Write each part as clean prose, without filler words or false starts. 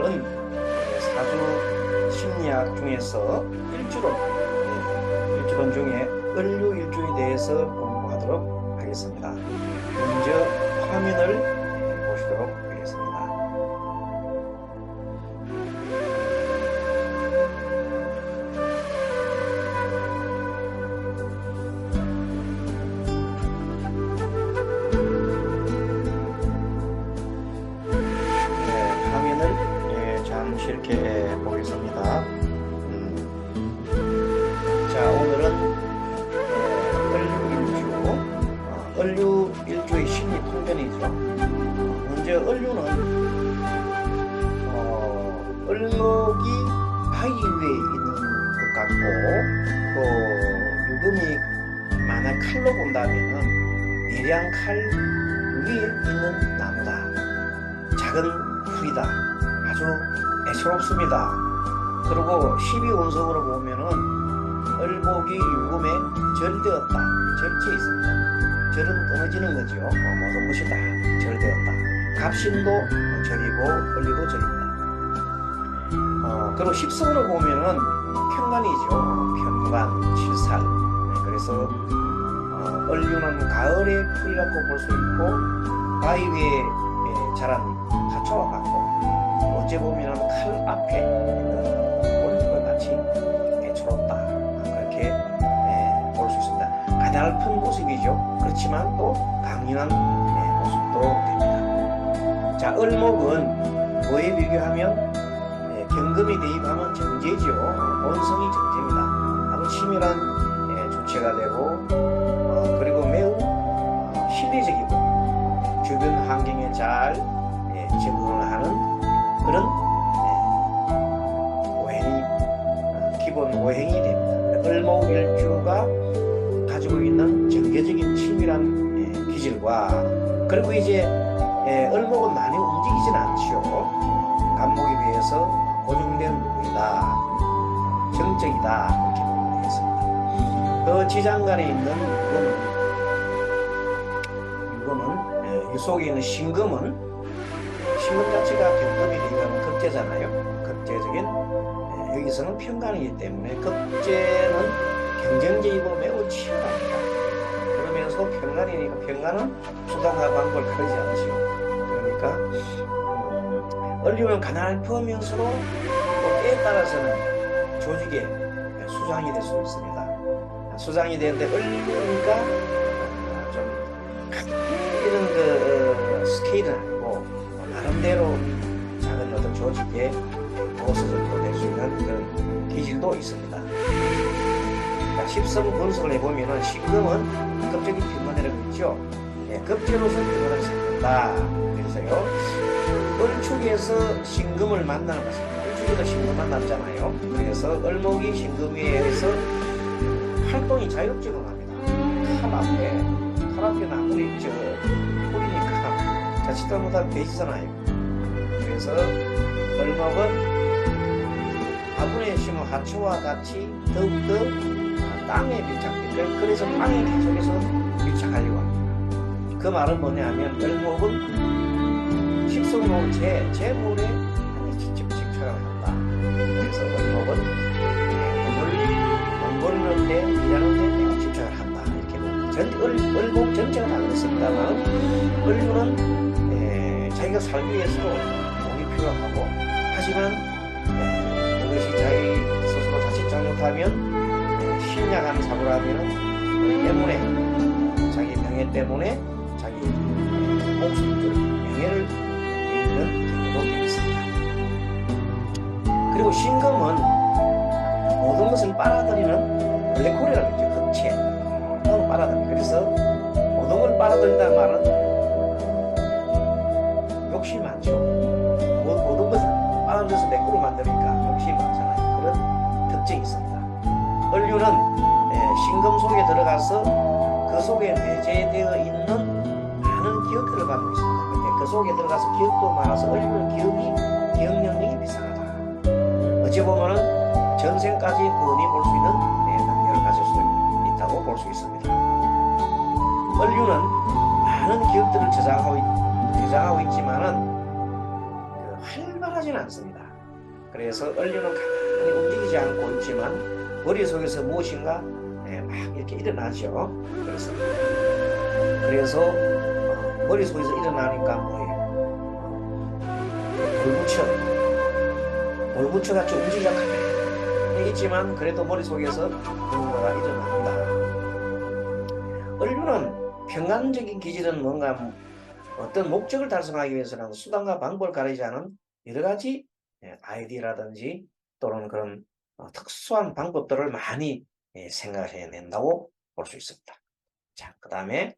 오늘은 사주 심리학 중에서 일주론 중에 을류일주에 대해서 공부하도록 하겠습니다. 먼저 화면을 보시도록 하겠습니다. 잠시 이렇게 보겠습니다. 자, 오늘은 을류일주의 심리 통변이죠. 먼저 을류는 을목이 바위 위에 있는 것 같고, 또 유금이 만약 칼로 본다면은 예리한 칼 위에 있는 나무다. 작은 풀이다. 아주 애처롭습니다. 그리고 12운석으로 보면은 을목이 유금에 절되었다. 절지에 있습니다. 절은 끊어지는 거죠. 모든 것이 다 절되었다. 갑신도 절이고 을류도 절입니다. 그리고 10성으로 보면은 편관이죠. 편관, 칠살. 그래서 을류는 가을의 풀이라고 볼 수 있고, 바위 위에 자란 화초와 같고, 어째 보면 칼 앞에 있는 오른쪽과 같이 애처롭다. 그렇게 볼 수 있습니다. 가냘픈 모습이죠. 그렇지만 또 강인한 모습도 됩니다. 자, 을목은 뭐에 비교하면 경금이 대입하면 정제죠. 본성이 정제입니다. 아주 치밀한 주체가 되고, 그리고 매우 신뢰적이고 주변 환경에 잘 적응을 하는 그런 기본 오행이 됩니다. 을목일주가 가지고 있는 정계적인 치밀한 기질과, 그리고 이제 을목은 많이 움직이진 않죠. 간목에 비해서 고정된 부분이다, 정적이다, 이렇게 보면 되겠습니다. 그 지장간에 있는 유금은 이 속에 있는 신금은, 신금 자체가 경금이 되면 급제잖아요. 급제적인, 여기서는 편관이기 때문에 급제는 경쟁적이고 매우 치열합니다. 그러면서 편관이니까, 편관은 수단과 방법을 가리지 않죠. 그러니까 을류는 가냘프면서도 또 때에 따라서는 조직의 수장이 될 수 있습니다. 수장이 되는데 을류니까 좀 이런 스케일은 아니고 나름대로 작은 어떤 조직의 보스 정도 될 수 있는 그런 기질도 있습니다. 그러니까 10성 분석을 해보면은 신금은 급적인 편관이라고 있죠. 급제로서 편관을 삼는다. 그래서요, 을축에서 신금을 만나는 것입니다. 을축에서 신금 만났잖아요. 그래서 을목이 신금 위에서 활동이 자유롭지가 합니다. 칼 앞에 나무리 있죠. 풀이니까 자칫 잘못하면 베지잖아요. 그래서 을목은 화분에 심은 화초와 같이 더욱더 땅에 밀착되죠. 그래서 땅에 계속해서 밀착하려고 합니다. 그 말은 뭐냐면, 을목은 식성으로 제 물에 직접 집착을 한다. 그래서 을목은 돈을 벌는데, 일하는 데 내가 집착을 한다. 이렇게 봅니다. 을목 전체가 다 그렇습니다만, 을류는 자기가 살기 위해서 돈이 필요하고, 하지만 그것이 자기 스스로 자칫 잘못하면 신약한 사고를 하면 때문에, 자기 명예 때문에 자기 목숨, 명예를 잃는 경우도 되겠습니다. 그리고 신금은 모든 것을 빨아들이는 블랙홀이라고 했죠. 흑체. 너무 빨아들입니다. 그래서 모든 걸 빨아들인다는 말은 욕심이 많죠. 모든 것을 빨아들여서 내 거로 만드니까 욕심이 많잖아요. 그런 특징이 있습니다. 을류는 신금 속에 들어가서 그 속에 내재되어 있는 많은 기억들을 가지고 있습니다. 근데 그 속에 들어가서 기억도 많아서 을류는 기억 능력이 비상하다. 어찌 보면은 전생까지 뻔히 볼 수 있는 능력을 가질 수 있다고 볼 수 있습니다. 을류는 많은 기억들을 저장하고 있지만은 그 활발한 일어나지는 않습니다. 그래서 원료는 가만히 움직이지 않고 있지만 머릿속에서 무엇인가 막 이렇게 일어나죠. 그래서 머릿속에서 일어나니까 뭐예요? 돌부처 같이 움직이가 가만히 있지만 그래도 머릿속에서 뭔가가 일어납니다. 원료는 평간적인 기질은 뭔가 어떤 목적을 달성하기 위해서는 수단과 방법을 가리지 않은 여러 가지 아이디어라든지 또는 그런 특수한 방법들을 많이 생각해낸다고 볼 수 있습니다. 자, 그 다음에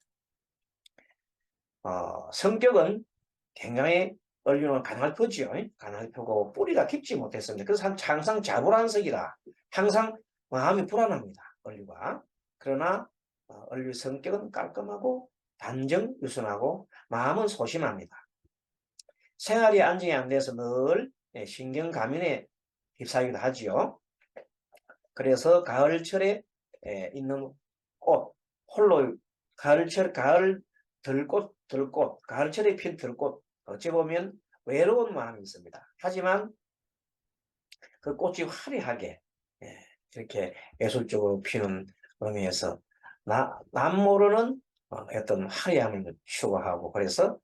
성격은 굉장히 원료는 가늘프지요. 가늘프고 뿌리가 깊지 못했습니다. 그래서 항상 자불안석이다. 항상 마음이 불안합니다. 원료가. 그러나 원료 성격은 깔끔하고 단정 유순하고 마음은 소심합니다. 생활이 안정이 안 돼서 늘 신경 과민에 휩싸이기도 하지요. 그래서 가을철에 있는 꽃, 홀로 가을철 가을 들꽃 가을철에 핀 들꽃 어찌 보면 외로운 마음이 있습니다. 하지만 그 꽃이 화려하게 이렇게 예술적으로 피는 의미에서 남 모르는 어떤 화려함을 추구하고 그래서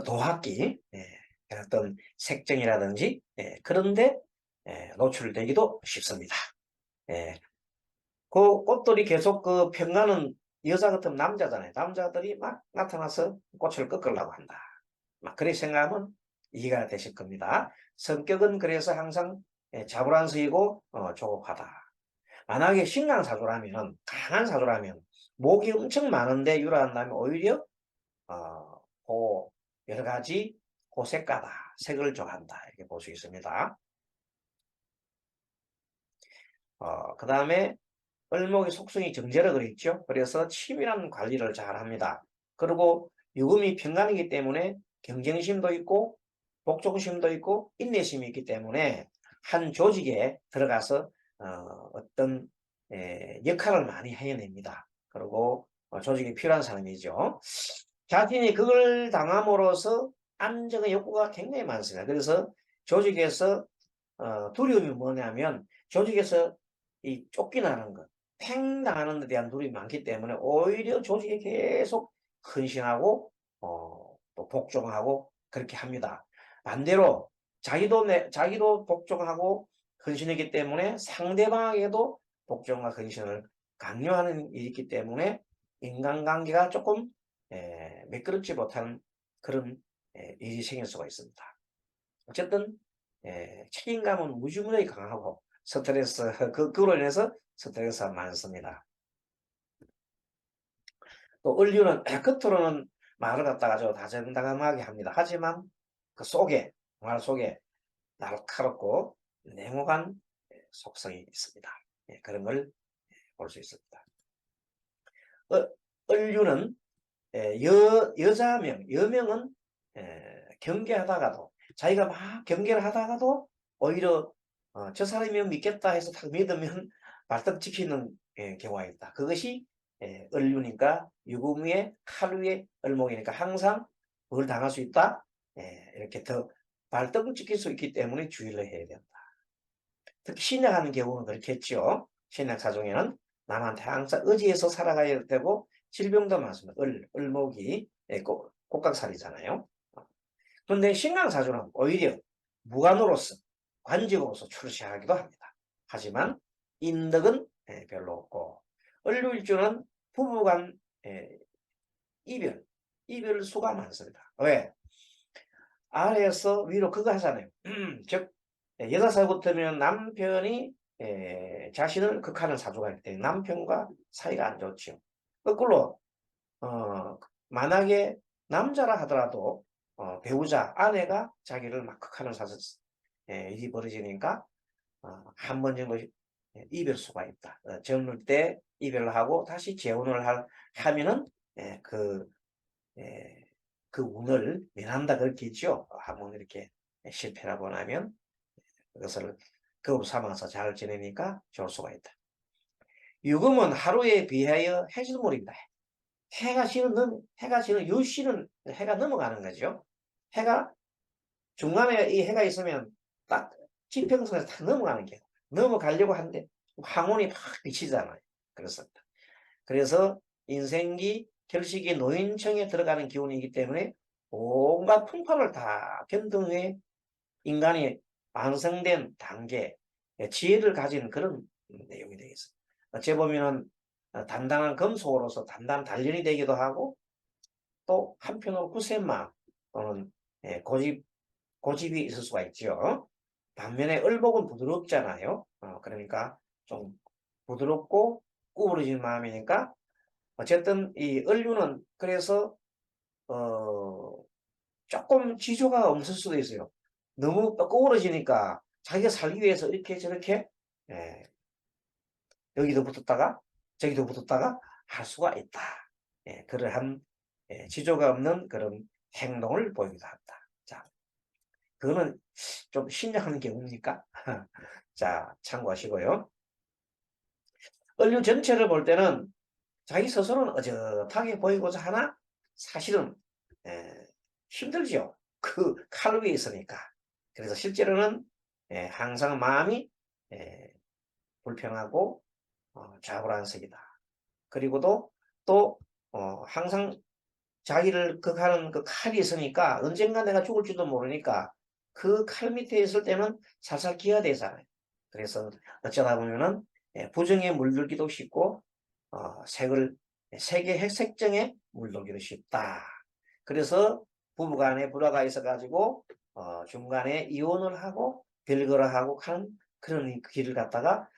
도학기 어떤 색정이라든지 그런데 노출되기도 쉽습니다. 그 꽃들이 계속 그 평가는 여자 같은 남자잖아요. 남자들이 막 나타나서 꽃을 꺾으려고 한다. 막 그렇게 생각하면 이해가 되실 겁니다. 성격은 그래서 항상 자불안석이고 조급하다. 만약에 신강사주라면 강한 사주라면 목이 엄청 많은데 유라한다면 오히려 그 여러 가지 호색가다, 색을 좋아한다 이렇게 볼 수 있습니다. 그 다음에 을목의 속성이 정제라 그랬죠. 그래서 치밀한 관리를 잘 합니다. 그리고 유금이 편간이기 때문에 경쟁심도 있고 복종심도 있고 인내심이 있기 때문에 한 조직에 들어가서 어떤 역할을 많이 해냅니다. 그리고 조직이 필요한 사람이죠. 자신이 그걸 당함으로써 안정의 욕구가 굉장히 많습니다. 그래서 조직에서 두려움이 뭐냐면 조직에서 이 쫓겨나는 것, 팽당하는 데 대한 두려움이 많기 때문에 오히려 조직에 계속 헌신하고 또 복종하고 그렇게 합니다. 반대로 자기도 복종하고 헌신했기 때문에 상대방에게도 복종과 헌신을 강요하는 일이 있기 때문에 인간관계가 조금 매끄럽지 못한 그런 일이 생길 수가 있습니다. 어쨌든 책임감은 무지무지하게 강하고 스트레스 그로 인해서 스트레스가 많습니다. 또 을류는 겉으로는 말을 갖다가 좀 다정다감하게 합니다. 하지만 그 속에 말 속에 날카롭고 냉혹한 속성이 있습니다. 그런 걸 볼 수 있습니다. 을류는 여명은 경계하다가도 자기가 막 경계를 하다가도 오히려 저 사람이 믿겠다 해서 딱 믿으면 발떡 지키는 경우가 있다. 그것이 을류니까 유금의 하루의 을목이니까 항상 뭘 당할 수 있다. 이렇게 더 발떡을 지킬 수 있기 때문에 주의를 해야 된다. 특히 신약하는 경우는 그렇겠죠. 신약 사중에는 남한테 항상 의지해서 살아가야 되고 질병도 많습니다. 을목이 곡각살이잖아요. 그런데 신강사주는 오히려 무관으로서 관직으로서 출시하기도 합니다. 하지만 인덕은 별로 없고 을류일주는 부부간 이별 수가 많습니다. 왜? 아래에서 위로 그거 하잖아요. 즉 여자 사주부터는 남편이 자신을 극하는 사주가 있기 때문에 남편과 사이가 안 좋죠. 거꾸로 만약에 남자라 하더라도 배우자 아내가 자기를 막 극하는 일이 벌어지니까 한 번 정도 이별수가 있다. 젊을 때 이별을 하고 다시 재혼을 하면은 그 운을 면한다 그렇게 있죠. 한번 이렇게 실패하고 나면 그것을 거부 삼아서 잘 지내니까 좋을 수가 있다. 유금은 하루에 비하여 해질물입니다. 해가 지는 유씨는 해가 넘어가는 거죠. 해가 중간에 이 해가 있으면 딱 지평선에서 다 넘어가는 게 넘어가려고 하는데 황혼이 막 비치잖아요. 그렇습니다. 그래서 인생기 결식이 노인층에 들어가는 기운이기 때문에 온갖 풍파를 다 견딘 후에 인간이 완성된 단계, 지혜를 가진 그런 내용이 되겠습니다. 어찌 보면은 단단한 금속으로서 단단한 단련이 되기도 하고 또 한편으로 굳센마 또는 고집이 있을 수가 있죠. 반면에 을복은 부드럽잖아요. 그러니까 좀 부드럽고 구부러진 마음이니까 어쨌든 이 을류는 그래서 조금 지조가 없을 수도 있어요. 너무 구부러지니까 자기가 살기 위해서 이렇게 저렇게 예, 여기도 붙었다가 저기도 붙었다가 할 수가 있다. 그러한 지조가 없는 그런 행동을 보이기도 한다. 자, 그거는 좀 심리학하는 경우입니까? 자, 참고하시고요. 을류 전체를 볼 때는 자기 스스로는 어젓하게 보이고자 하나 사실은 힘들죠. 그 칼 위에 있으니까. 그래서 실제로는 항상 마음이 불평하고 좌불안석이다. 그리고도 또 항상 자기를 극하는 그 칼이 있으니까 언젠가 내가 죽을지도 모르니까 그 칼 밑에 있을 때는 살살 기어대잖아요. 그래서 어쩌다 보면은 부정에 물들기도 쉽고 세계 핵색정에 물들기도 쉽다. 그래서 부부간에 불화가 있어가지고 중간에 이혼을 하고 별거를 하고 하는 그런 길을 갖다가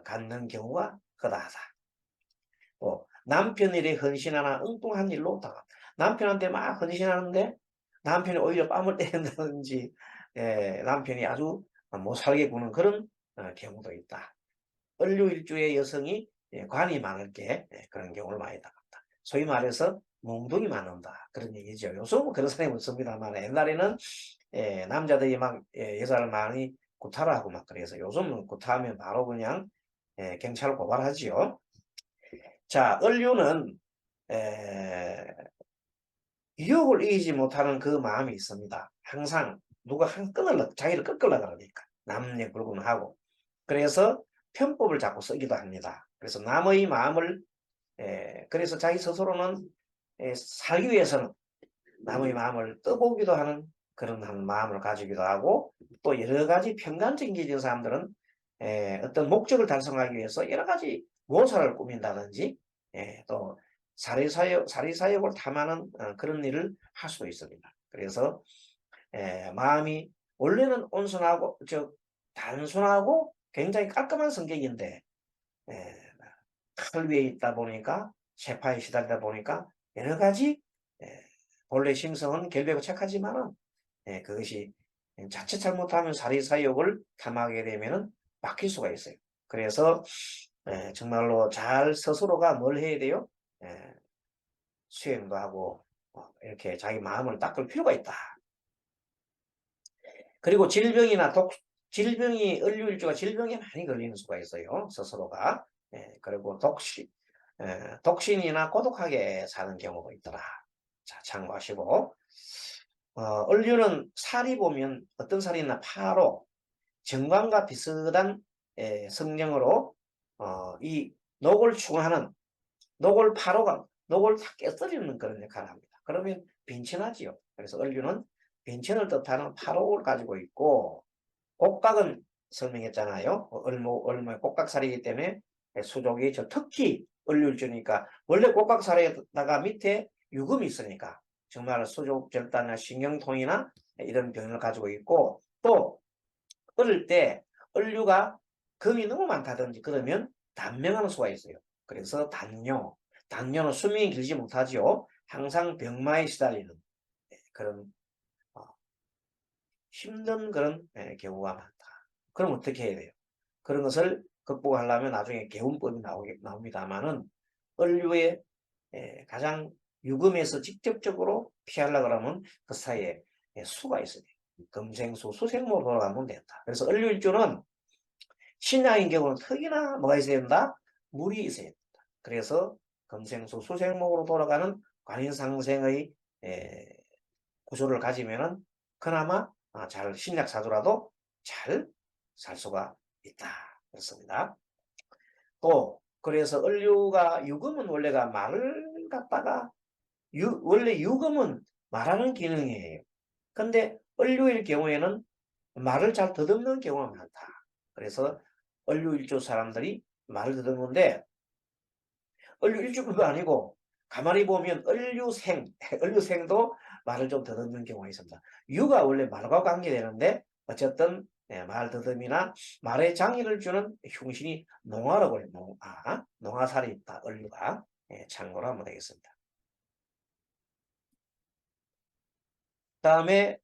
갖는 경우가 허다하다. 남편 일에 헌신하나 엉뚱한 일로 당합니다. 남편한테 막 헌신하는데 남편이 오히려 뺨을 때린다든지 남편이 아주 못 살게 구는 그런 경우도 있다. 을류일주의 여성이 관이 많을 게 그런 경우를 많이 당합니다. 소위 말해서 몽둥이 맞는다 그런 얘기죠. 요즘은 그런 사람이 없습니다만 옛날에는 남자들이 막 여자를 많이 구타를 하고 막 그래서 요즘은 구타하면 바로 그냥 경찰 고발하지요. 자, 을류는 유혹을 이기지 못하는 그 마음이 있습니다. 항상 누가 한 끈을 자기를 꺾으려고 그러니까 남녀 불문하고 그래서 편법을 자꾸 쓰기도 합니다. 그래서 남의 마음을 그래서 자기 스스로는 살기 위해서는 남의 마음을 떠보기도 하는 그런 한 마음을 가지기도 하고 또 여러 가지 편간적인 기질 사람들은 어떤 목적을 달성하기 위해서 여러 가지 모사를 꾸민다든지 또 사리사욕을 탐하는 그런 일을 할 수도 있습니다. 그래서 마음이 원래는 온순하고 단순하고 굉장히 깔끔한 성격인데 칼 위에 있다 보니까 세파에 시달리다 보니까 여러 가지 본래 심성은 결백하고 착하지만은 그것이 자칫 잘못하면 사리사욕을 탐하게 되면은 막힐 수가 있어요. 그래서 정말로 잘 스스로가 뭘 해야 돼요? 수행도 하고 이렇게 자기 마음을 닦을 필요가 있다. 그리고 질병이 을류일주가 질병에 많이 걸리는 수가 있어요. 스스로가. 그리고 독신이나 고독하게 사는 경우가 있더라. 자, 참고하시고. 을류는 살이 보면 어떤 살이 있나 파로 정관과 비슷한 성경으로 이 녹을 추구하는 녹을 파로가 녹을 다 깨뜨리는 그런 역할을 합니다. 그러면 빈천하지요. 그래서 을류는 빈천을 뜻하는 파록을 가지고 있고 곡각은 설명했잖아요. 을모의 곡각살이기 때문에 수족이 특히 을류일주니까 원래 곡각살에다가 밑에 유금이 있으니까 정말 수족절단이나 신경통이나 이런 병을 가지고 있고 또 어릴 때 을류가 금이 너무 많다든지 그러면 단명하는 수가 있어요. 그래서 단뇨는 수명이 길지 못하지요. 항상 병마에 시달리는 그런 힘든 그런 경우가 많다. 그럼 어떻게 해야 돼요? 그런 것을 극복하려면 나중에 개운법이 나옵니다만은 을류의 가장 유금에서 직접적으로 피하려고 하면 그 사이에 수가 있어요. 금생수, 수생모로 돌아가면 된다. 그래서 을류일주는 신약인 경우는 특히나 뭐가 있어야 된다? 물이 있어야 된다. 그래서 금생수, 수생목으로 돌아가는 관인상생의 구조를 가지면은 그나마 잘 신약 사주라도 잘 살 수가 있다. 그렇습니다. 또 그래서 을류가 유금은 원래가 말을 갖다가 원래 유금은 말하는 기능이에요. 근데 을류일 경우에는 말을 잘 더듬는 경우가 많다. 그래서 을류일주 사람들이 말을 더듬는데 을류일주가 아니고 가만히 보면 을류생, 을류생도 말을 좀 더듬는 경우가 있습니다. 유가 원래 말과 관계되는데 어쨌든 말 더듬이나 말에 장애를 주는 흉신이 농화라고 해요. 농화살이 있다. 을류가 참고로 하면 되겠습니다. 다음에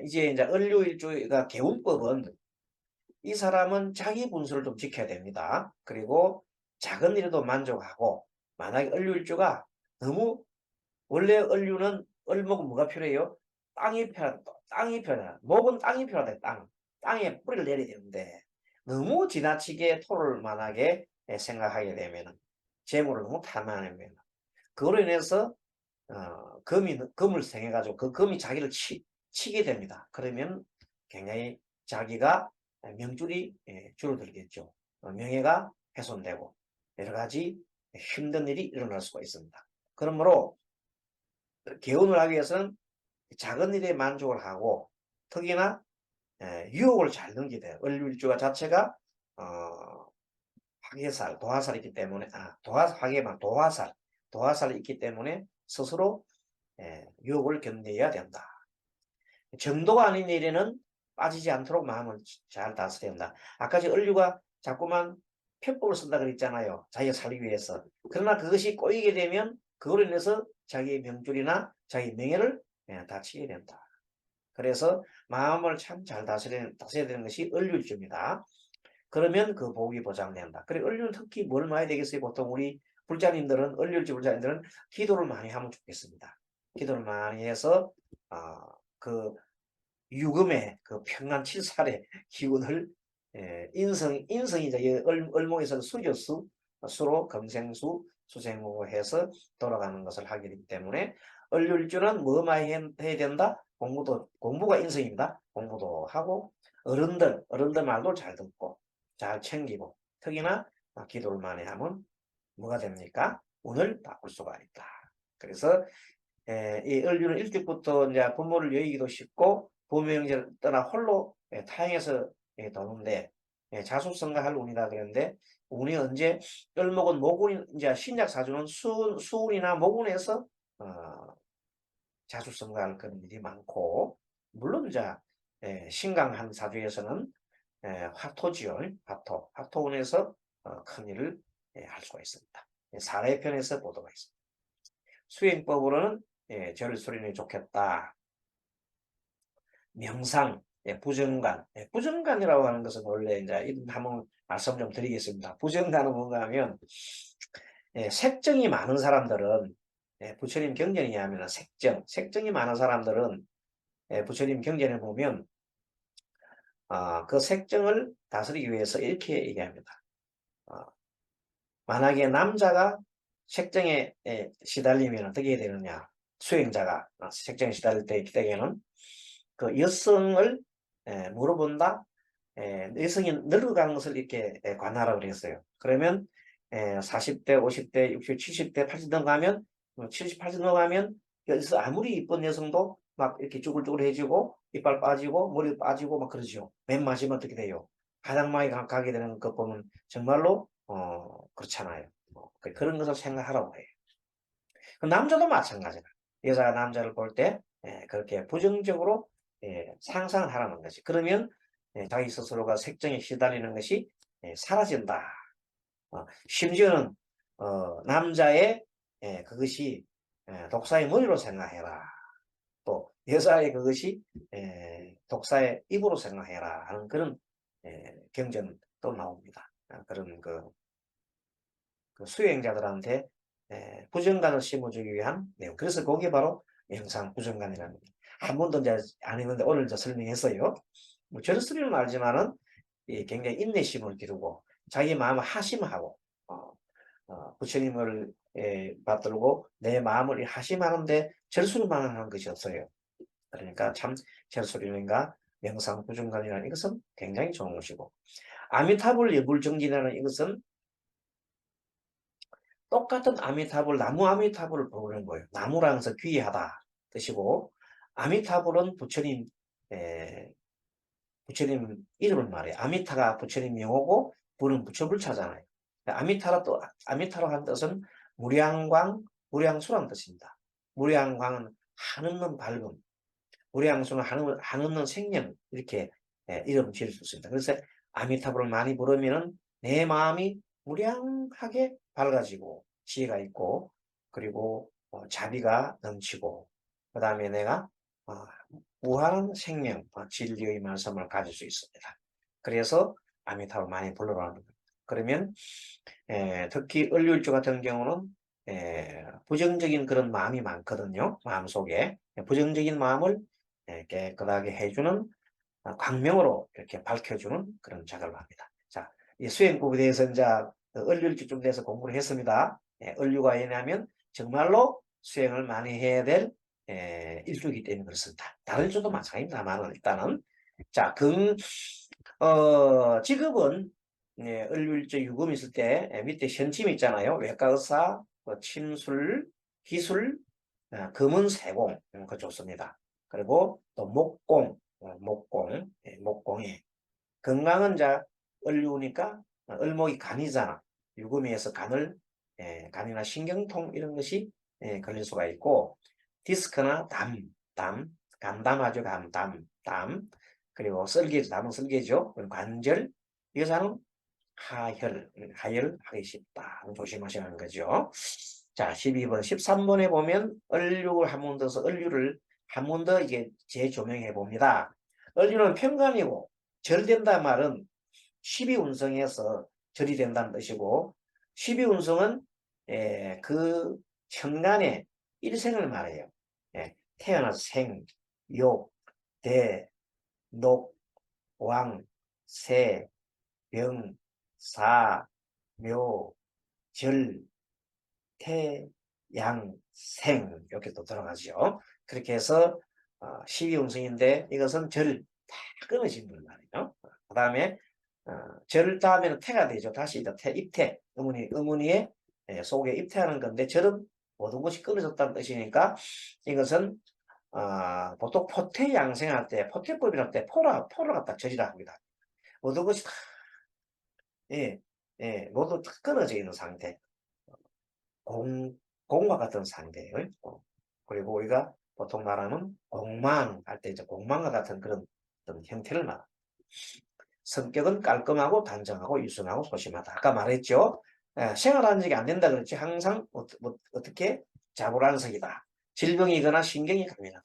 이제 을류일주가 개운법은 이 사람은 자기 분수를 좀 지켜야 됩니다. 그리고 작은 일에도 만족하고 만약에 을류일주가 너무 원래 을류는 을목은 뭐가 필요해요? 땅이 필요하다. 목은 땅이 필요하다. 땅에 뿌리를 내려야 되는데 너무 지나치게 토를 만하게 생각하게 되면 재물을 너무 탐하면 그로 인해서 금을 생해가지고 그 금이 자기를 치게 됩니다. 그러면 굉장히 자기가 명줄이 줄어들겠죠. 명예가 훼손되고 여러 가지 힘든 일이 일어날 수가 있습니다. 그러므로 개운을 하기 위해서는 작은 일에 만족을 하고 특히나 유혹을 잘 넘기게 돼요. 을류일주가 자체가 화개살, 도화살이 있기 때문에 화개만 도화살이 있기 때문에 스스로 유혹을 견뎌야 된다. 정도가 아닌 일에는 빠지지 않도록 마음을 잘 다스려야 된다. 아까 을류가 자꾸만 편법을 쓴다 그랬잖아요. 자기가 살기 위해서. 그러나 그것이 꼬이게 되면 그걸로 인해서 자기의 명줄이나 자기 명예를 다치게 된다. 그래서 마음을 참 잘 다스려야 되는 것이 을류일주입니다. 그러면 그 복이 보장된다. 그리고 을류는 특히 뭘 많이 되겠어요? 보통 우리 불자님들은, 을류일주 불자님들은 기도를 많이 하면 좋겠습니다. 기도를 많이 해서 그 유금의 그 평난 7살의 기운을 인성이 이제 을목에서는 수교수, 수로 금생수, 수생호 해서 돌아가는 것을 하기 때문에 을류일주는 뭐 많이 해야 된다? 공부가 인성입니다. 공부도 하고 어른들 말도 잘 듣고 잘 챙기고 특히나 기도를 많이 하면 뭐가 됩니까? 운을 바꿀 수가 있다. 그래서 이 을류는 일찍부터 이제 부모를 여의기도 쉽고 부모형제를 떠나 홀로 타향해서 도는데 자수성가할 운이다 그랬는데 운이 언제 을목은 모군 이제 신약 사주는 수운이나 모군에서 자수성가할 그런 일이 많고 물론 이제 신강한 사주에서는 화토지요. 화토운에서 큰 일을 할 수가 있습니다. 사례편에서 보도가 있습니다. 수행법으로는 절을 수련이 좋겠다. 명상, 부정관이라고 하는 것은 원래 이제 한번 말씀 좀 드리겠습니다. 부정관은 뭔가 하면 색정이 많은 사람들은 부처님 경전에 의하면 색정이 많은 사람들은 부처님 경전에 보면 그 색정을 다스리기 위해서 이렇게 얘기합니다. 만약에 남자가 색정에 시달리면 어떻게 되느냐? 수행자가 색정에 시달릴 때에는 그 여성을 물어본다. 여성이 늙어가는 것을 이렇게 관하라고 그랬어요. 그러면 40대, 50대, 60대, 70대, 80대 넘어가면 70, 80 넘어가면 여기서 아무리 이쁜 여성도 막 이렇게 쭈글쭈글해지고 이빨 빠지고 머리 빠지고 막 그러죠. 맨 마지막에 어떻게 돼요? 가장마에 가게 되는 것 보면 정말로 그렇잖아요. 그런 것을 생각하라고 해요. 남자도 마찬가지다. 여자가 남자를 볼 때 그렇게 부정적으로 상상을 하라는 것이. 그러면 자기 스스로가 색정에 시달리는 것이 사라진다. 심지어는 남자의 그것이 독사의 머리로 생각해라. 또 여자의 그것이 독사의 입으로 생각해라 하는 그런 경전도 나옵니다. 그런 그 수행자들한테 부정관을 심어주기 위한 내용. 그래서 그게 바로 영상 부정관이라는 거예요. 한 번도 이제 안 했는데 오늘 이제 설명했어요. 뭐 저스리는 알지만은 굉장히 인내심을 기르고 자기 마음을 하심하고 부처님을 받들고 내 마음을 하심하는데 절수리만 하는 것이 없어요. 그러니까 참 절수리는가 명상 부중간이라는 이것은 굉장히 좋은 것이고, 아미타불 예불정진이라는 이것은 똑같은 아미타불, 나무 아미타불을 부르는 거예요. 나무라는 것은 귀하다 뜻이고, 아미타불은 부처님 이름을 말해요. 아미타가 부처님 영어고 불은 부처불차잖아요. 아미타로 한 뜻은 무량광, 무량수란 뜻입니다. 무량광은 한없는 밝음, 무량수는 한없는 생명, 이렇게 이름 지을 수 있습니다. 그래서 아미타불을 많이 부르면은 내 마음이 무량하게 밝아지고 지혜가 있고, 그리고 자비가 넘치고, 그 다음에 내가 어, 무한한 생명, 진리의 말씀을 가질 수 있습니다. 그래서 아미타불 많이 불러라는 겁니다. 그러면 특히 을류일주 같은 경우는 부정적인 그런 마음이 많거든요. 마음속에 부정적인 마음을 깨끗하게 해주는 광명으로 이렇게 밝혀주는 그런 작업을 합니다. 자, 이 수행법에 대해서 이제 을류일주쯤 돼서 공부를 했습니다. 을류가 왜냐하면 정말로 수행을 많이 해야 될 일주이기 때문에 그렇습니다. 다른 일주도 마찬가지입니다만 일단은 자, 직업은 을류일주 유금이 있을 때 밑에 현침 있잖아요. 외과의사, 침술, 기술, 금은 세공, 그 좋습니다. 그리고 또 목공에 건강은 자 을류니까 을목이 간이잖아. 유금에서 간이나 신경통 이런 것이 걸릴 수가 있고, 디스크나 간담하죠. 담. 그리고 담은 쓸개죠. 관절, 여자는 하혈하기 쉽다. 조심하셔야 하는 거죠. 자, 12번, 13번에 보면 을류를 한 번 더서 을류를 한 번 더 이게 재조명해 봅니다. 을류는 편관이고 절된다 말은 12운성에서 절이 된다는 뜻이고, 12운성은 그 천간의 일생을 말해요. 태어나서 생, 욕, 대, 녹, 왕, 세, 병, 사, 묘, 절, 태, 양, 생 이렇게 또 들어가죠. 그렇게 해서 12운성인데 이것은 절 다 끊어진 분 말이에요. 그 다음에 절 다음에는 태가 되죠. 다시 입태, 어머니의 속에 입태하는 건데, 절은 모든 것이 끊어졌다는 뜻이니까 이것은 보통 포태 양생할 때, 포태법이랄 때 포를 갖다 절이라 합니다. 모든 것이 다 모두 다 끊어져 있는 상태, 공과 같은 상태예요. 그리고 우리가 보통 말하는 공망할 때 이제 공망과 같은 그런 형태를 말합니다. 성격은 깔끔하고 단정하고 유순하고 소심하다. 아까 말했죠. 생활하는 적이 안 된다 그랬지. 항상 어떻게 자불안석이다. 질병이거나 신경이 강렬하다.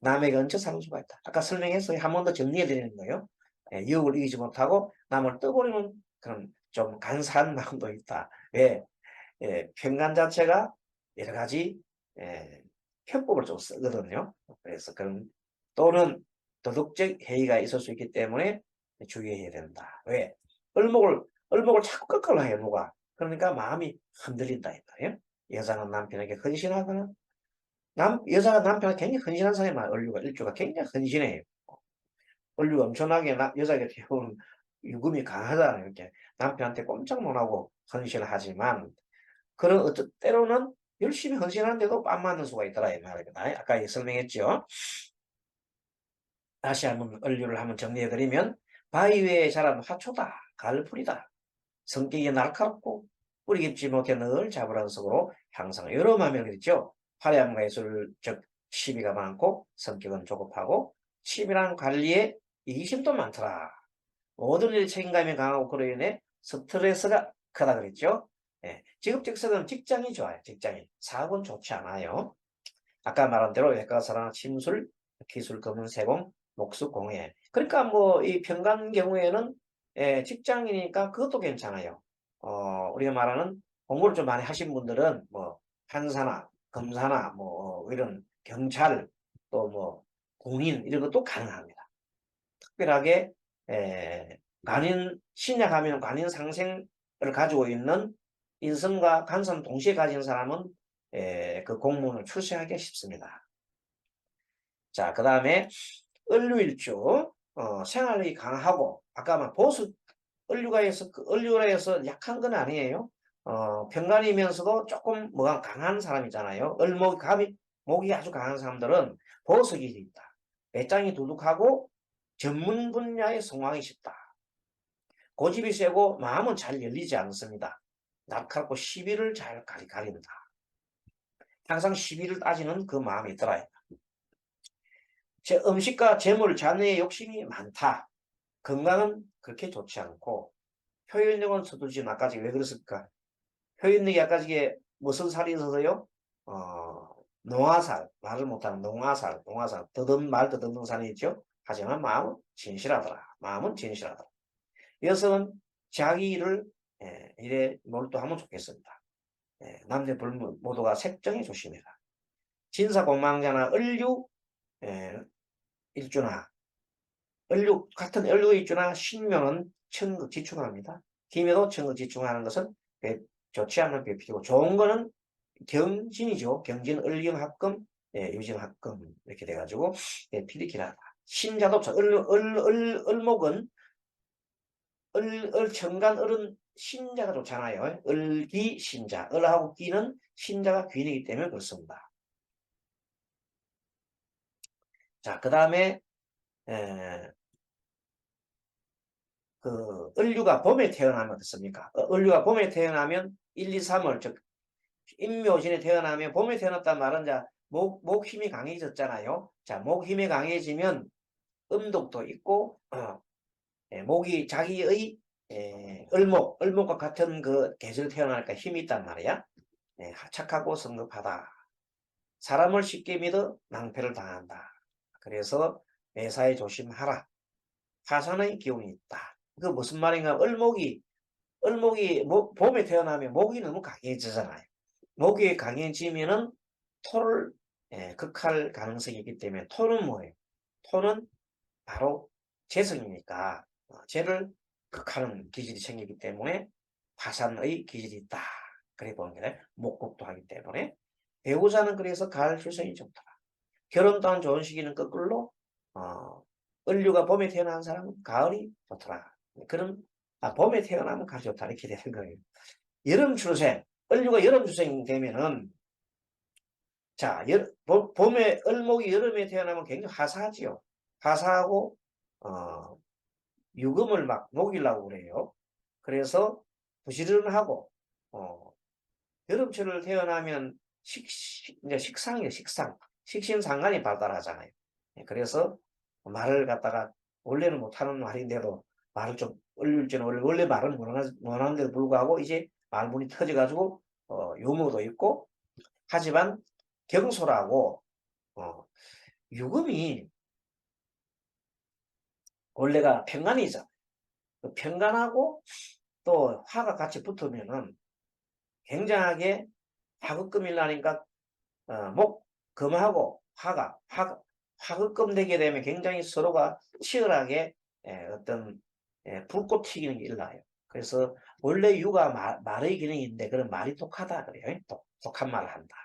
남에게 얹혀 사는 수가 있다. 아까 설명했어요. 한 번 더 정리해 드리는 거예요. 유혹을 이기지 못하고 남을 떠버리는 그런 좀 간사한 마음도 있다. 왜? 편간 자체가 여러 가지 편법을 좀 쓰거든요. 그래서 또는 도덕적 해이가 있을 수 있기 때문에 주의해야 된다. 왜? 을목을 자꾸 꺾으려 해요, 누가. 그러니까 마음이 흔들린다. 했어요. 여자는 남편에게 헌신하거나, 여자가 남편한테 굉장히 헌신한 사람이 많아요. 일주가 굉장히 헌신해요. 을류가 엄청나게 여자에게 태우는 유금이 강하잖아요. 이렇게 남편한테 꼼짝 못하고 헌신을 하지만, 때로는 열심히 헌신하는데도 안 맞는 수가 있더라. 이 말입니다. 아까 설명했죠. 다시 한번 을류를 한번 정리해드리면, 바위 위에 자란 화초다, 가을풀이다. 성격이 날카롭고 뿌리 깊지 못해 늘 자불안석으로 항상 여러 마음을 있죠. 화려함과 예술, 즉 시비가 많고 성격은 조급하고 치밀한 관리에 이기심도 많더라. 모든 일 책임감이 강하고 그로 인해 스트레스가 크다 그랬죠. 직업적성은 직장이 좋아요. 직장이. 사업은 좋지 않아요. 아까 말한 대로 외과사랑 침술, 기술, 검은, 세공, 목수, 공예. 그러니까 뭐 이 평간 경우에는 직장이니까 그것도 괜찮아요. 우리가 말하는 공부를 좀 많이 하신 분들은 뭐 판사나 검사나 뭐 이런 경찰, 또 뭐 군인 이런 것도 가능합니다. 특별하게 신약하면 관인 상생을 가지고 있는 인성과 간선 동시에 가진 사람은 그 공무원을 출세하기 쉽습니다. 자, 그 다음에 을류일주 생활력이 강하고 아까 막 보수 을류가에서 약한 건 아니에요. 편간이면서도 조금 뭐가 강한 사람이잖아요. 목이 아주 강한 사람들은 보석이 있다. 배짱이 두둑하고 전문 분야에 성공하기 쉽다. 고집이 세고 마음은 잘 열리지 않습니다. 날카롭고 시비를 잘 가린다. 항상 시비를 따지는 그 마음이 있더라. 음식과 재물, 자녀의 욕심이 많다. 건강은 그렇게 좋지 않고 효율력은 서툴지는 아까 왜 그랬을까? 효율력이 아까 저게 무슨 살이 있어서요? 농아살, 말을 못하는 농아살, 말 더듬는 살이 있죠? 하지만 마음은 진실하더라. 여성은 자기 일을 일에 몰두하면 좋겠습니다. 남녀 불문 모두가 색정에 조심해라. 진사공망자나 일주나 같은 을류 일주나 신묘는 천극지충합니다. 김에도 천극지충하는 것은 좋지 않은 배필이고 좋은 거는 경진이죠. 경진 을경합금, 유진합금 이렇게 돼가지고 필리키나다. 신자도 을목은 청간 을은 신자가 좋잖아요. 을기 신자. 을하고 기는 신자가 귀인이기 때문에 그렇습니다. 자, 그 다음에 을류가 봄에 태어나면 어떻습니까? 을류가 봄에 태어나면 1, 2, 3월 즉 임묘진에 태어나면 봄에 태어났단 말은 목 힘이 강해졌잖아요. 자, 목 힘이 강해지면 음독도 있고 목이 자기의 을목과 같은 그 계절 태어나니까 힘이 있단 말이야. 착하고 성급하다. 사람을 쉽게 믿어 낭패를 당한다. 그래서 매사에 조심하라. 화산의 기운이 있다. 그 무슨 말인가? 을목이 봄에 태어나면 목이 너무 강해지잖아요. 목이 강해지면은 토를 극할 가능성이 있기 때문에 토는 뭐예요? 토는 바로 재성이니까 재를 극하는 기질이 생기기 때문에 화산의 기질이 있다. 그래 보는 게 목국도 하기 때문에 배우자는 그래서 가을 출생이 좋더라. 결혼 또한 좋은 시기는 거꾸로 을류가 봄에 태어난 사람은 가을이 좋더라. 그럼 봄에 태어나면 가을 좋다 이렇게 되는 거예요. 여름 출생, 을류가 여름 출생 되면은 자, 봄에 을목이 여름에 태어나면 굉장히 화사하지요. 화사하고 유금을 막 녹이려고 그래요. 그래서 부지런하고 여름철을 태어나면 이제 식상이에요. 식신상간이 발달하잖아요. 그래서 말을 갖다가 원래는 못하는 말인데도 말을 좀 을률지는 원래 말은 못하는데도 불구하고 이제 말문이 터져가지고 유머도 있고 하지만 경솔하고 유금이 원래가 편간이잖아요. 편간하고 또 화가 같이 붙으면은 굉장하게 화급금이 나니까 금하고 화급금 되게 되면 굉장히 서로가 치열하게 어떤 불꽃 튀기는 게 일어나요. 그래서 원래 유가 말의 기능인데 그런 말이 독하다 그래요. 독한 말을 한다.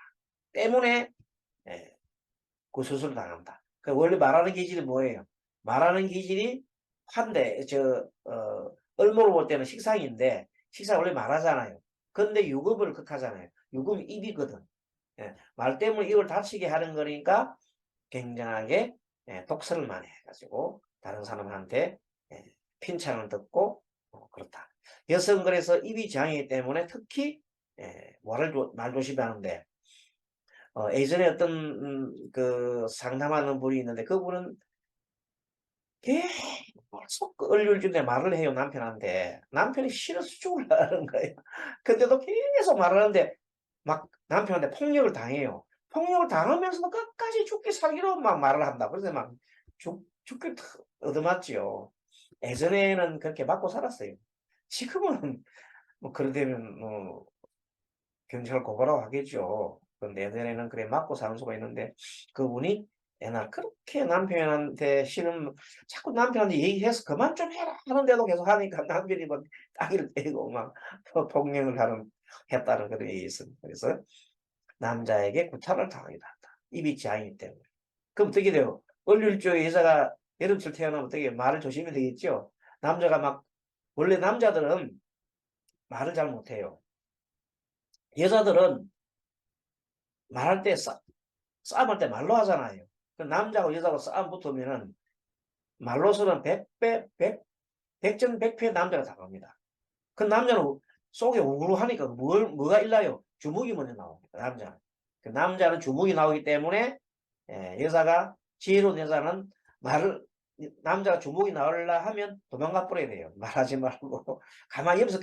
때문에 구수술을 당한다. 원래 말하는 기질이 뭐예요? 말하는 기질이 환대, 을모로 볼 때는 식상인데, 식상 원래 말하잖아요. 근데 유급을 극하잖아요. 유급이 입이거든. 말 때문에 입을 다치게 하는 거니까 굉장하게 독설을 많이 해가지고, 다른 사람한테 핀찬을 듣고, 그렇다. 여성 그래서 입이 장이기 때문에 특히, 말 조심하는데, 예전에 어떤 그 상담하는 분이 있는데 그분은 계속 을률준에 말을 해요. 남편이 싫어서 죽으려는 거예요. 근데도 계속 말하는데 막 남편한테 폭력을 당해요. 폭력을 당하면서도 끝까지 죽기 살기로 막 말을 한다. 그래서 막 죽기 얻어맞지요. 예전에는 그렇게 맞고 살았어요. 지금은 뭐 그러되면 경찰 고발하고 하겠죠. 근데 예전에는 그래 맞고 사는 수가 있는데 그분이 옛날 그렇게 남편한테 자꾸 남편한테 얘기해서 그만 좀 해라 하는데도 계속 하니까 남편이 막 따기를 때리고 막 폭력을 했다는 그런 얘기 있습니다. 그래서 남자에게 구타를 당하기도 한다. 입이 지향이기 때문에. 그럼 어떻게 돼요? 을률조의 여자가 여름철 태어나면 어떻게 말을 조심해야 되겠죠. 남자가 막 원래 남자들은 말을 잘 못해요. 여자들은 말할 때 싸움할 때 말로 하잖아요. 남자하고 여자하고 싸움 붙으면은 말로서는 100전 100패 남자가 당합니다. 그 남자는 속에 우르하니까 뭐가 일나요? 주먹이 먼저 나옵니다. 남자는. 그 남자는 주먹이 나오기 때문에 여자가 지혜로운 여자는 남자가 주먹이 나오려 하면 도망가 버려야 돼요. 말하지 말고 가만히 옆에서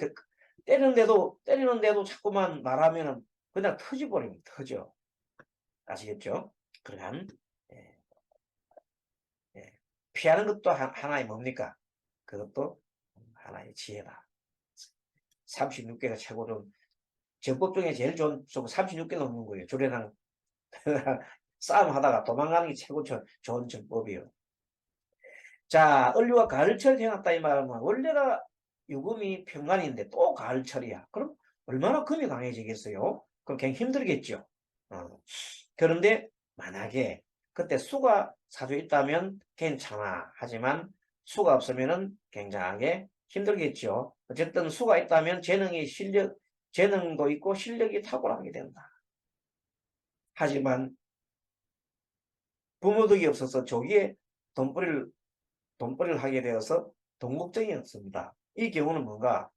때리는데도 자꾸만 말하면은 그냥 터져버립니다. 터져. 아시겠죠? 그러면 예, 예. 피하는 것도 하나의 뭡니까? 그것도 하나의 지혜다. 36개가 최고 좀 정법 중에 제일 좋은 36개 넘는 거예요. 조련랑 싸움하다가 도망가는 게 최고 좋은 정법이에요. 자, 을류가 가을철 태어났다 이 말은 원래가 유금이 평간인데 또 가을철이야. 그럼 얼마나 금이 강해지겠어요? 그럼 굉장히 힘들겠죠. 그런데 만약에 그때 수가 사주 있다면 괜찮아. 하지만 수가 없으면은 굉장하게 힘들겠죠. 어쨌든 수가 있다면 재능도 있고 실력이 탁월하게 된다. 하지만 부모덕이 없어서 조기에 돈벌이를 하게 되어서 돈 걱정이 없습니다. 이 경우는 뭔가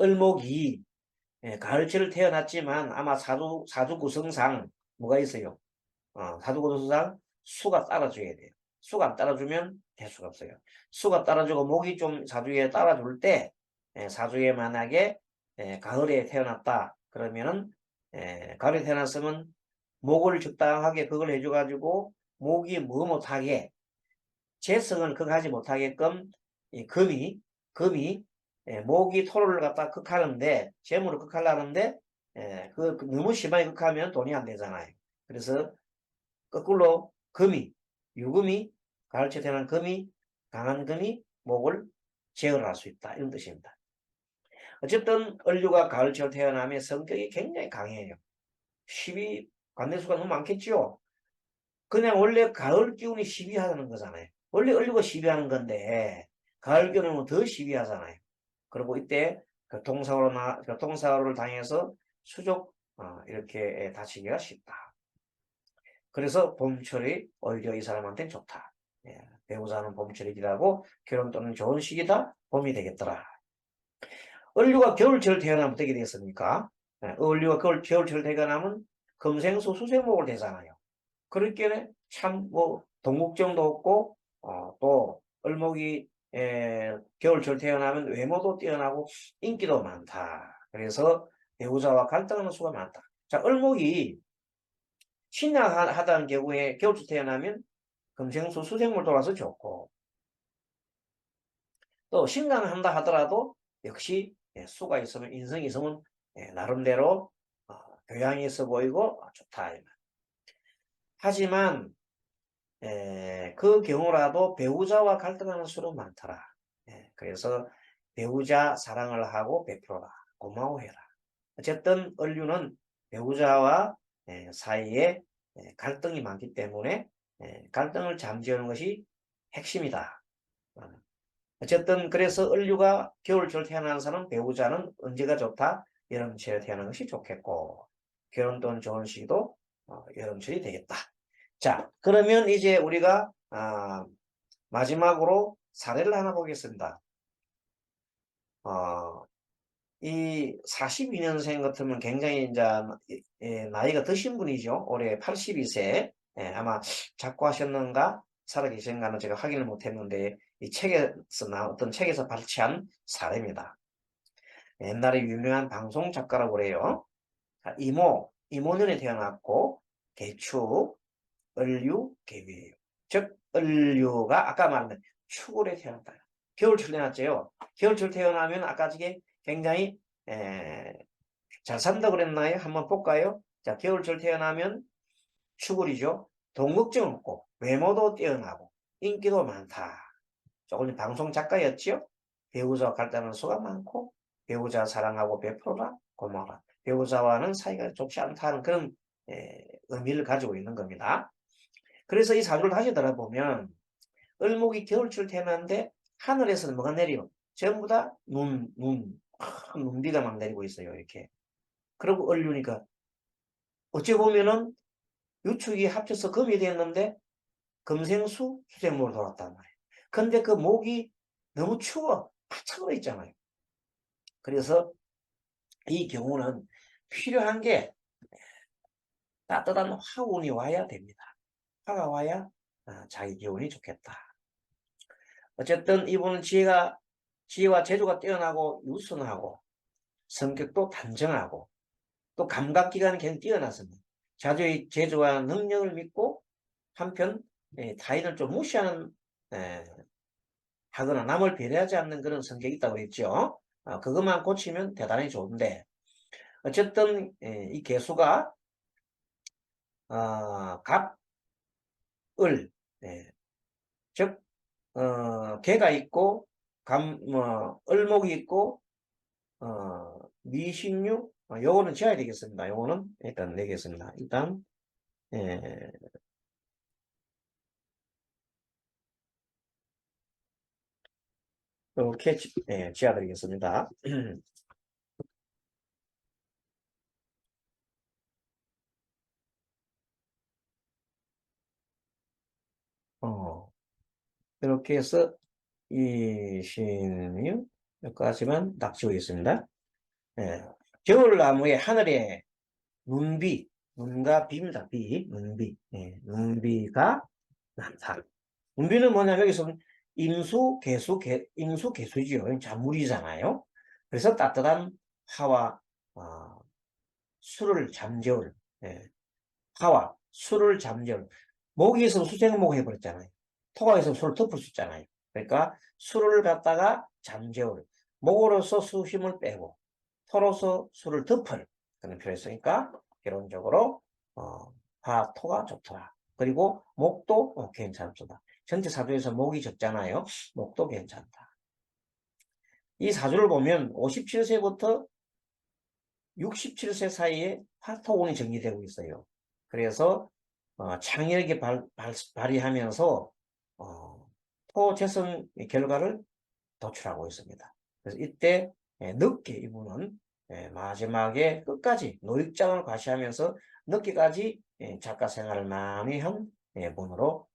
을목이 가을철을 태어났지만 아마 사주 구성상 뭐가 있어요? 사주 구성상 수가 따라줘야 돼요. 수가 안 따라주면 될 수가 없어요. 수가 따라주고 목이 좀 사주에 따라줄 때 사주에 만약에 가을에 태어났다 그러면은 가을에 태어났으면 목을 적당하게 그걸 해줘가지고 목이 뭐 못하게 재성을 극하지 못하게끔 이 금이 목이 토를 갖다 극하는데 재물을 극하려는데 너무 심하게 극하면 돈이 안 되잖아요. 그래서 거꾸로 유금이 가을철 태어난 금이 강한 금이 목을 제어할 수 있다 이런 뜻입니다. 어쨌든 을류가 가을철 태어나면 성격이 굉장히 강해요. 관대수가 너무 많겠죠. 그냥 원래 가을 기운이 시비하는 거잖아요. 원래 을류가 시비하는 건데 가을 기운은 더 시비하잖아요. 그리고 이때 교통사고를 당해서 수족 이렇게 다치기가 쉽다. 그래서 봄철이 오히려 이 사람한테 좋다. 배우자는 봄철이 지나고 결혼 또는 좋은 시기다. 봄이 되겠더라. 을류가 겨울철 태어나면 어떻게 되겠습니까? 을류가 겨울철 태어나면 금생수 수생목을 되잖아요. 그렇게 참 동국정도 없고 또 을목이 겨울철 태어나면 외모도 뛰어나고 인기도 많다. 그래서 배우자와 갈등하는 수가 많다. 자, 을목이 신약하다는 경우에 겨울철 태어나면 금생수 수생물 돌아서 좋고 또 신강한다 하더라도 역시 수가 있으면 인성이 있으면 나름대로 교양이 있어 보이고 좋다. 하지만 그 경우라도 배우자와 갈등하는 수는 많더라. 그래서 배우자 사랑을 하고 베풀어라. 고마워해라. 어쨌든 을류는 배우자와 사이에 갈등이 많기 때문에 갈등을 잠재우는 것이 핵심이다. 어쨌든 그래서 을류가 겨울철 태어나는 사람은 배우자는 언제가 좋다? 여름철에 태어나는 것이 좋겠고 결혼 또는 좋은 시기도 여름철이 되겠다. 자, 그러면 이제 우리가 마지막으로 사례를 하나 보겠습니다. 이 42년생 같으면 굉장히 이제 나이가 드신 분이죠. 올해 82세. 아마 작고하셨는가 살아계신가는 제가 확인을 못했는데 이 어떤 책에서 발췌한 사례입니다. 옛날에 유명한 방송 작가라고 그래요. 이모년에 태어났고 개축, 을류, 개미예요. 즉 을류가 아까 말한 축월에 태어났다. 겨울철 태어났죠. 겨울철 태어나면 아까 저게 굉장히 잘 산다 그랬나요? 한번 볼까요? 자, 겨울철 태어나면 축월이죠. 돈 걱정 없고 외모도 뛰어나고 인기도 많다. 조금 방송 작가였죠. 배우자와 갈등하는 수가 많고 배우자 사랑하고 베풀어라 고마워라. 배우자와는 사이가 좋지 않다는 그런 의미를 가지고 있는 겁니다. 그래서 이 사주를 다시 들어보면 을목이 겨울철 태어났는데 하늘에서는 뭐가 내려? 전부 다 큰 눈비가 막 내리고 있어요. 이렇게. 그리고 을류니까 어찌 보면은 유축이 합쳐서 금이 됐는데 금생수 수생목으로 돌았단 말이에요. 근데 그 목이 너무 추워. 바짝 얼어 있잖아요. 그래서 이 경우는 필요한 게 따뜻한 화운이 와야 됩니다. 화가 와야 자기 기운이 좋겠다. 어쨌든 이분은 지혜와 재주가 뛰어나고 유순하고 성격도 단정하고 또 감각기관이 굉장히 뛰어났습니다. 자주의 재주와 능력을 믿고 한편 타인을 좀 무시하는 하거나 남을 배려하지 않는 그런 성격이 있다고 했죠. 그것만 고치면 대단히 좋은데 어쨌든 이 개수가 갑을 즉 개가 있고 을목이 있고 미신유 요거는 지어야 되겠습니다. 요거는 일단 내겠습니다. 일단 이렇게 지어드리겠습니다. 이렇게 해서 이신유 여기까지만 딱 지우겠습니다. 겨울나무의 하늘에 눈비, 눈과 비입니다. 비, 눈비, 눈비가 많다. 눈비는 뭐냐면 여기서 임수, 개수지요. 자물이잖아요. 그래서 따뜻한 화와 술을 잠재울, 화와 술을 잠재울. 목이 있으면 수생목 해버렸잖아요. 토가 있으면 술을 덮을 수 있잖아요. 그러니까 술을 갖다가 잠재울. 목으로서 수심을 빼고 토로서 술을 덮을 그런 표현이 있으니까 결론적으로 화, 토가 좋더라. 그리고 목도 괜찮다. 전체 사주에서 목이 적잖아요. 목도 괜찮다. 이 사주를 보면 57세부터 67세 사이에 화토운이 정리되고 있어요. 그래서 창의력이 발휘하면서 토재성 결과를 도출하고 있습니다. 그래서 이때 늦게 이분은 마지막에 끝까지 노익장을 과시하면서 늦게까지 작가 생활을 많이 한 분으로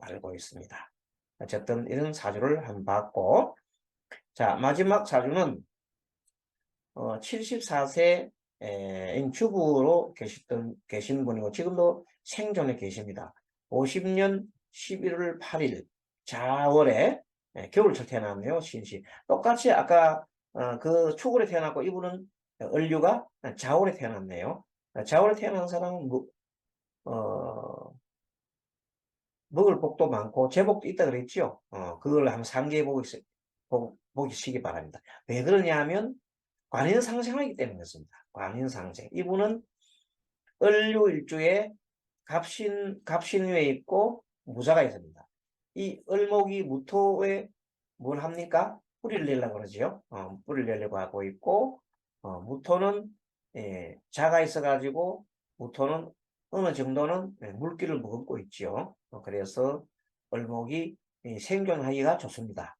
알고 있습니다. 어쨌든 이런 사주를 한번 봤고, 자 마지막 사주는 74세 주부로 계신 분이고 지금도 생존에 계십니다. 50년 11월 8일 자월에 겨울철 태어났네요. 신시. 똑같이 아까 그 축월에 태어났고 이분은 을류가 자월에 태어났네요. 자월에 태어난 사람은 먹을 복도 많고 제복도 있다 그랬죠. 그걸 한번 상기해 보시기 바랍니다. 왜 그러냐면 관인상생하기 때문에 그렇습니다. 관인상생. 이분은 을류일주에 갑신유에 있고 무자가 있습니다. 이 을목이 무토에 뭘 합니까? 뿌리를 내려고 그러지요. 뿌리를 내려고 하고 있고 무토는 자가 있어가지고 무토는 어느 정도는 물기를 머금고 있지요. 그래서 을목이 생존하기가 좋습니다.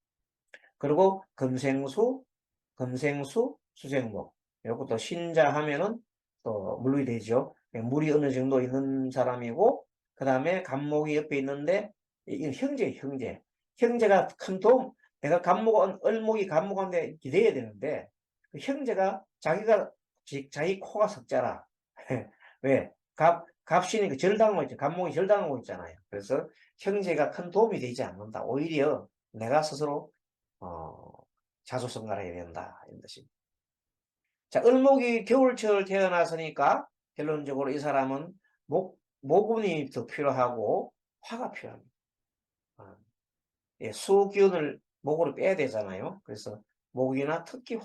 그리고 금생수, 수생목 이것도 신자 하면은 또 물이 되죠. 물이 어느 정도 있는 사람이고 그 다음에 갑목이 옆에 있는데 이건 형제가 큰 도움. 내가 을목이 갑목한테 기대야 되는데 그 형제가 자기 코가 석자라. 왜? 갑신이 절당하고 있죠. 갑목이 절당하고 있잖아요. 그래서 형제가 큰 도움이 되지 않는다. 오히려 내가 스스로 자수성가를 해야 된다. 이런 뜻입니다. 자, 을목이 겨울철 태어났으니까 결론적으로 이 사람은 모근이 더 필요하고 화가 필요합니다. 수기운을 목으로 빼야 되잖아요. 그래서 목이나 특히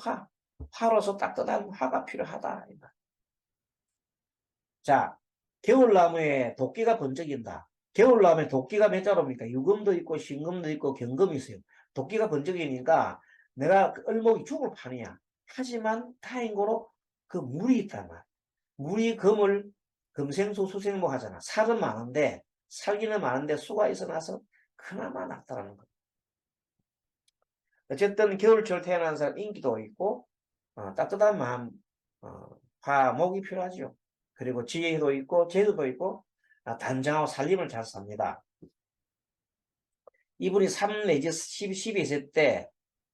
화로서 따뜻한 화가 필요하다. 자, 겨울나무에 도끼가 번쩍인다. 겨울나무에 도끼가 몇 자루입니까? 유금도 있고 신금도 있고 경금이 있어요. 도끼가 번쩍이니까 내가 을목이 죽을 판이야. 하지만 다행으로 그 물이 있단 말이야. 물이 금을 금생수 수생목 하잖아. 살은 많은데 살기는 많은데 수가 있어나서 그나마 낫다라는 거예요. 어쨌든 겨울철 태어난 사람 인기도 있고 따뜻한 마음, 화목이 필요하죠. 그리고 지혜도 있고 재주도 있고 단정하고 살림을 잘 삽니다. 이분이 3 내지 12세 때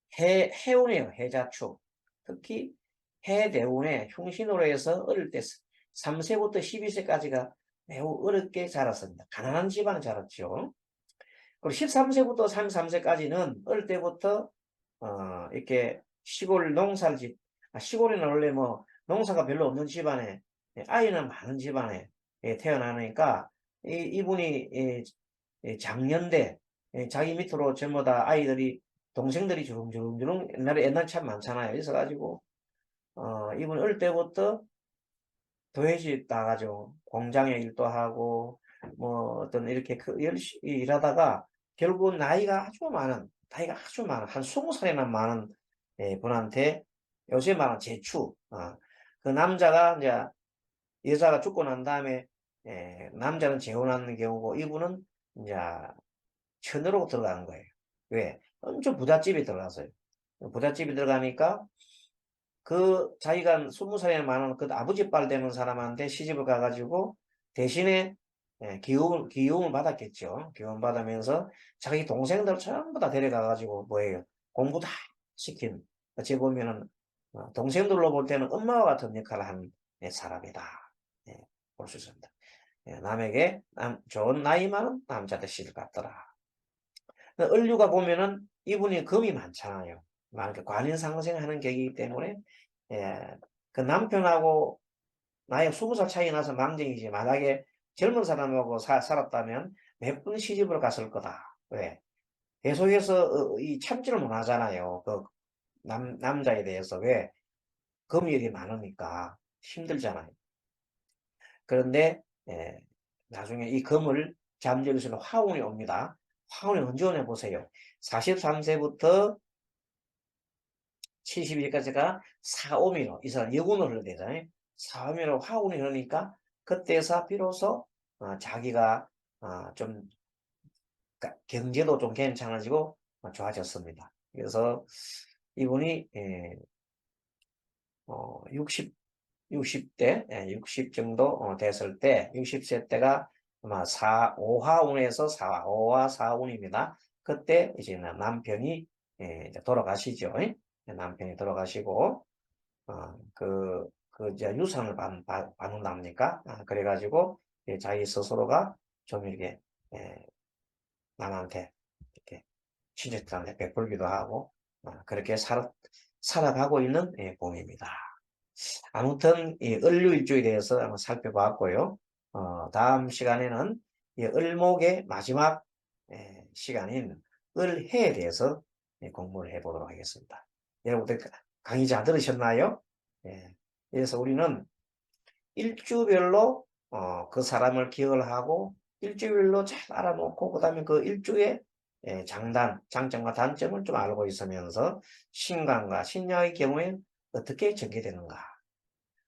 해운이에요. 해자축. 특히 해대운에 흉신으로 해서 어릴 때 3세부터 12세까지가 매우 어렵게 자랐습니다. 가난한 집안에 자랐죠. 그리고 13세부터 33세까지는 어릴 때부터 이렇게 시골 농사를 시골에는 원래 뭐 농사가 별로 없는 집안에 아이는 많은 집안에 태어나니까 이분이 장년대 자기 밑으로 전부 다 아이들이 동생들이 주렁주렁주렁 옛날 참 많잖아요. 있어가지고 이분 어릴 때부터 도회지 따가지고 공장에 일도 하고 뭐 어떤 이렇게 열심히 일하다가 결국은 나이가 아주 많은 한 20살이나 많은 분한테 요새 말하는 제추 그 남자가 이제 여자가 죽고 난 다음에 남자는 재혼하는 경우고 이분은 이제 천으로 들어가는 거예요. 왜? 엄청 부잣집에 들어갔어요. 부잣집에 들어가니까 그 자기가 20살이나 많은 그 아버지 빨 되는 사람한테 시집을 가가지고 대신에 기움을 받았겠죠. 기움 받으면서 자기 동생들 전부 다 데려가가지고 뭐예요? 공부 다 시킨. 어찌 보면은 동생들로 볼 때는 엄마와 같은 역할을 한 사람이다. 볼 수 있습니다. 남에게 좋은 나이 많은 남자들 시집 갔더라. 을류가 보면은 이분이 금이 많잖아요. 많으니까 관인상생하는 격이기 때문에 그 남편하고 나이 20살 차이 나서 망정이지 만약에 젊은 사람하고 살았다면 몇 번 시집을 갔을 거다. 왜? 계속해서 이 참지를 못 하잖아요. 그 남자에 대해서. 왜? 금일이 많으니까 힘들잖아요. 그런데 나중에 이 금을 잠재울 수 있는 화운이 옵니다. 화운이 언제 오냐 보세요. 43세부터 72세까지가 사오미로 이 사람 여군을 흘러야 되잖아요. 사오미로 화운이 흐르니까 그때서 비로소 자기가 좀 경제도 좀 괜찮아지고 좋아졌습니다. 그래서 이분이 60대 60 정도 됐을 때 60세 때가 아마 5화운에서 5화 4운입니다. 그때 이제 남편이 이제 돌아가시죠. 남편이 돌아가시고 이제 유산을 받는답니까? 그래가지고 자기 스스로가 좀 이렇게 남한테 이렇게 친척들한테 베풀기도 하고 그렇게 살아가고 있는 봄입니다. 아무튼 이 을류일주에 대해서 한번 살펴봤고요. 다음 시간에는 이 을목의 마지막 시간인 을해에 대해서 공부를 해보도록 하겠습니다. 여러분들 강의 잘 들으셨나요? 그래서 우리는 일주별로 그 사람을 기억을 하고 일주별로 잘 알아놓고 그 다음에 그 일주의 장점과 단점을 좀 알고 있으면서 신강과 신약의 경우에 어떻게 전개되는가.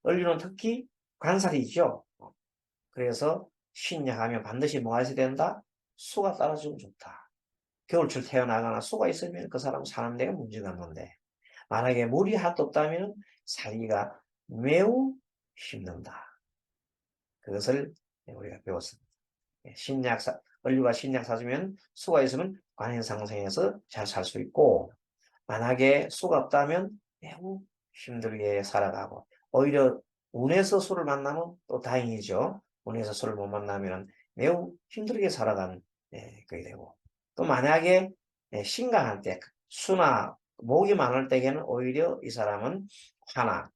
을류는 특히 관살이죠. 그래서 신약하면 반드시 뭐가 있어야 된다? 수가 따라주면 좋다. 겨울철 태어나거나 수가 있으면 그 사람 사는 데가 문제가 없는데 만약에 물이 하나도 없다면 살기가 매우 힘든다. 그것을 우리가 배웠습니다. 을류가 신약 사주면 수가 있으면 관인상생에서 잘 살 수 있고 만약에 수가 없다면 매우 힘들게 살아가고 오히려 운에서 수를 만나면 또 다행이죠. 운에서 수를 못 만나면 매우 힘들게 살아가는 그게 되고 또 만약에 신강할 때 수나 목이 많을 때에는 오히려 이 사람은 화나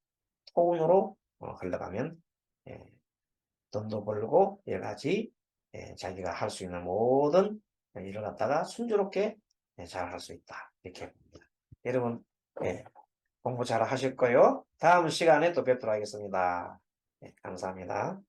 토운으로 흘러가면 돈도 벌고 여러 가지 자기가 할 수 있는 모든 일을 갖다가 순조롭게 잘 할 수 있다. 이렇게 봅니다. 여러분 공부 잘 하실 거요. 다음 시간에 또 뵙도록 하겠습니다. 감사합니다.